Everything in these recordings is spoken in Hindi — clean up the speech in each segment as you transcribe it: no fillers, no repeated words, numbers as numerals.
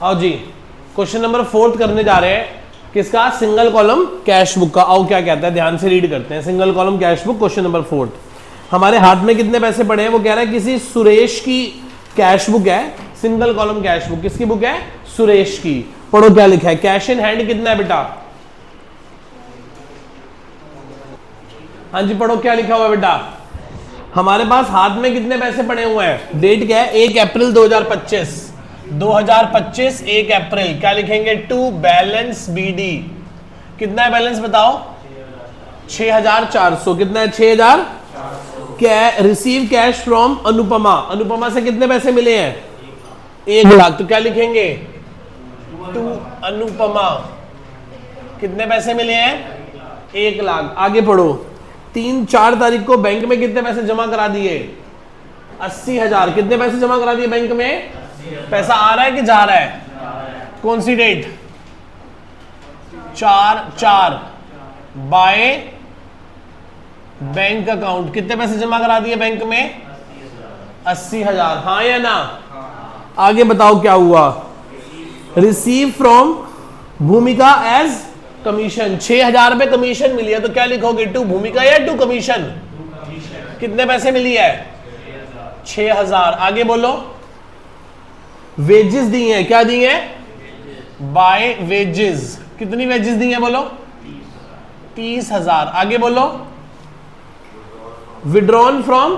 आओ जी, क्वेश्चन नंबर 4 करने जा रहे हैं। किसका? सिंगल कॉलम कैश बुक का। आओ क्या कहता है, ध्यान से रीड करते हैं। Single column cash book, question number 4। हमारे हाथ में कितने पैसे पड़े हैं? वो कह रहा है किसी सुरेश की कैश बुक है। सिंगल कॉलम कैश बुक किसकी बुक है? सुरेश की। पढ़ो क्या लिखा है। कैश इन हैंड कितना है बेटा? हाँ जी पढ़ो क्या लिखा हुआ है बेटा। हमारे पास हाथ में कितने पैसे पड़े हुए हैं? डेट क्या है? 1 अप्रैल 2025। 2025 1 अप्रैल। क्या लिखेंगे? To balance BD. कितना है बैलेंस बताओ? 6400। कितना है? 6000। क्या? Receive cash from Anupama. Anupama से कितने पैसे मिले हैं? 1 लाख। तो क्या लिखेंगे? टू अनुपमा कितने पैसे मिले हैं? 1 लाख। आगे पढ़ो। 3-4 तारीख को बैंक में कितने पैसे जमा करा दिए? 80,000। कितने पैसे जमा करा दिए बैंक में? पैसा आ रहा है कि जा रहा है? कौन सी डेट? 4/4 by bank account. कितने पैसे जमा करा दिए बैंक में? 80,000। हाँ या ना? आगे बताओ क्या हुआ। रिसीव फ्रॉम भूमिका एज कमीशन। 6,000 रुपए कमीशन मिली है। तो क्या लिखोगे? टू भूमिका या टू कमीशन? कितने पैसे मिली है? 6,000। आगे बोलो। वेजेस दी हैं। क्या दी है? By wages. कितनी वेजेस दी हैं बोलो? 30,000। आगे बोलो। विड्रॉन फ्रॉम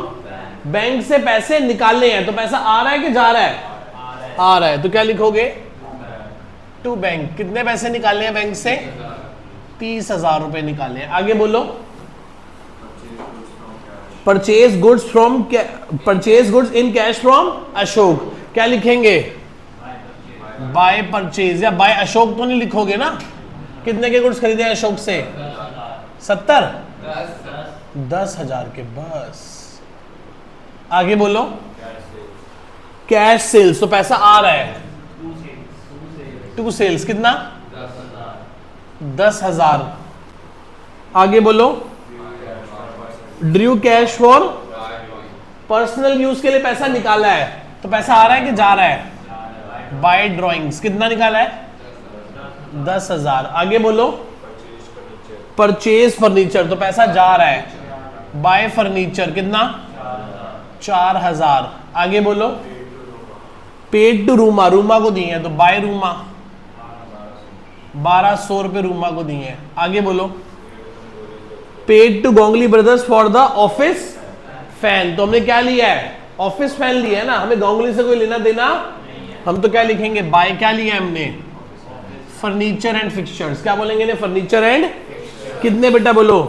बैंक से पैसे निकालने हैं। तो पैसा आ रहा है कि जा रहा है? आ रहा है। तो क्या लिखोगे? To bank. कितने पैसे निकालने हैं बैंक से? 30,000 रुपए निकालने हैं। आगे बोलो। Purchase goods from purchase goods in cash from Ashok. क्या लिखेंगे? By purchase. या बाय अशोक तो नहीं लिखोगे ना? कितने के गुड्स खरीदे हैं अशोक से? 70। 10,000 के बस। आगे बोलो। Cash sales. तो पैसा आ रहा है। To sales. कितना? 10,000। आगे बोलो। Drew cash for personal use के लिए पैसा निकाला है। तो पैसा आ रहा है कि जा रहा है? By drawings. कितना निकाला है? 10,000। आगे बोलो। Purchase furniture. तो पैसा जा रहा है। By furniture. कितना? 4,000। आगे बोलो। Paid to Ruma. रूमा को दिए हैं तो बाय रूमा। 1200 रुपए रूमा को दिए हैं। आगे बोलो। Paid to Ganguly brothers for the office fan. तो हमने क्या लिया है? ऑफिस फैन लिया है ना। हमें गोंगली से कोई लेना देना। हम तो क्या लिखेंगे? बाय क्या लिया है हमने? Furniture and fixtures. क्या बोलेंगे ने? Furniture and. कितने बेटा बोलो?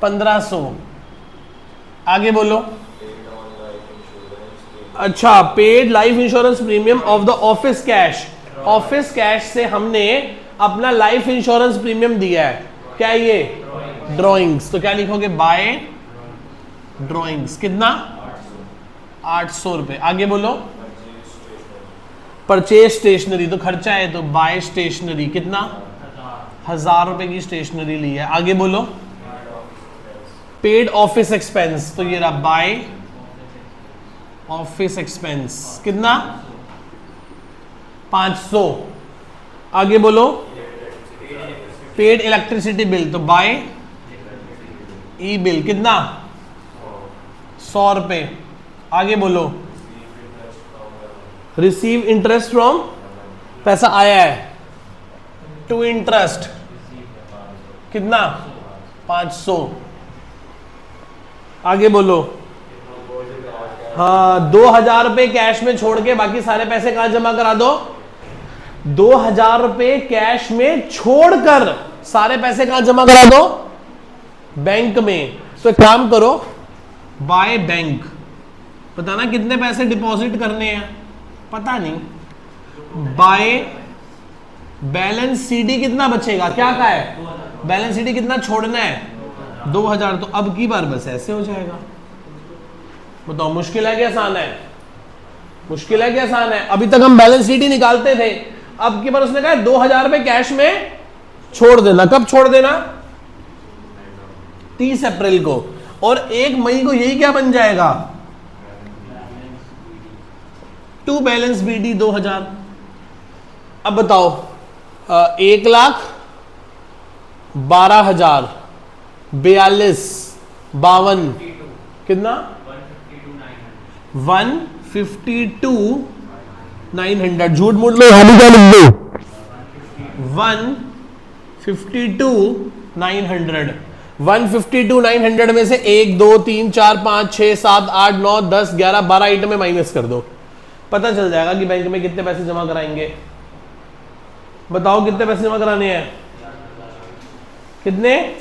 1500। आगे बोलो। अच्छा, paid life insurance premium of the office cash. Office cash से हमने अपना लाइफ इंश्योरेंस प्रीमियम दिया है। क्या है ये? ड्रॉइंग्स। तो क्या लिखोगे? By drawings. कितना? 800 रुपए। आगे बोलो। Purchase stationery. तो खर्चा है तो बाय स्टेशनरी। कितना? 1000 रुपए की स्टेशनरी ली है। आगे बोलो। Paid office expense. तो ये रहा बाय ऑफिस एक्सपेंस। कितना? 500। आगे बोलो। Paid electricity bill. तो बाय ई बिल। कितना? 100 रुपए। आगे बोलो। Receive interest from. पैसा आया है। To interest. कितना? 500। आगे बोलो। हाँ, 2,000 रुपए कैश में छोड़ के बाकी सारे पैसे कहां जमा करा दो? 2,000 रुपए कैश में छोड़कर सारे पैसे कहां जमा करा दो? बैंक में। तो एक काम करो। By bank. बताना कितने पैसे डिपॉजिट करने हैं? पता नहीं। By balance CD. कितना बचेगा? क्या का है? बैलेंस सीडी कितना छोड़ना है? 2,000। तो अब की बार बस ऐसे हो जाएगा। बताओ मुश्किल है कि आसान है? मुश्किल है कि आसान है? अभी तक हम बैलेंस शीट ही निकालते थे। अब की बार उसने कहा 2,000 रुपए कैश में छोड़ देना। कब छोड़ देना? 30 अप्रैल को। और 1 मई को यही क्या बन जाएगा? To balance BD 2,000। अब बताओ 1,12,042 कितना 152,900 झूठ मूठ लो हम क्या लिख दो 152,900 152,900 में से 1 2 3 4 5 6 7 8 9 10 11 12 आइटम में माइनस कर दो, पता चल जाएगा कि बैंक में कितने पैसे जमा कराएंगे। बताओ कितने पैसे जमा कराने हैं, कितने?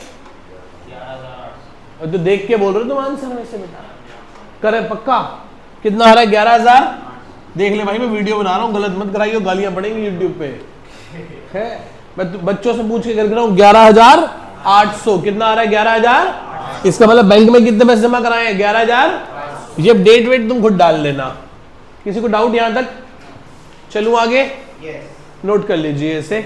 तो देख के बोल रहे हो तुम आंसर में से बेटा, करे पक्का कितना आ रहा है? 11,000। देख ले भाई मैं वीडियो बना रहा हूँ, गलत मत कराइयो, गालियां पड़ेंगी यूट्यूब पे है। मैं बच्चों से पूछ के कर रहा हूँ 11,800 कितना आ रहा है? 11,000। इसका मतलब बैंक में कितने पैसे जमा कराए हैं? 11,000। ये डेट वेट तुम खुद डाल लेना। किसी को डाउट यहां तक? चलूं आगे? नोट कर लीजिए इसे।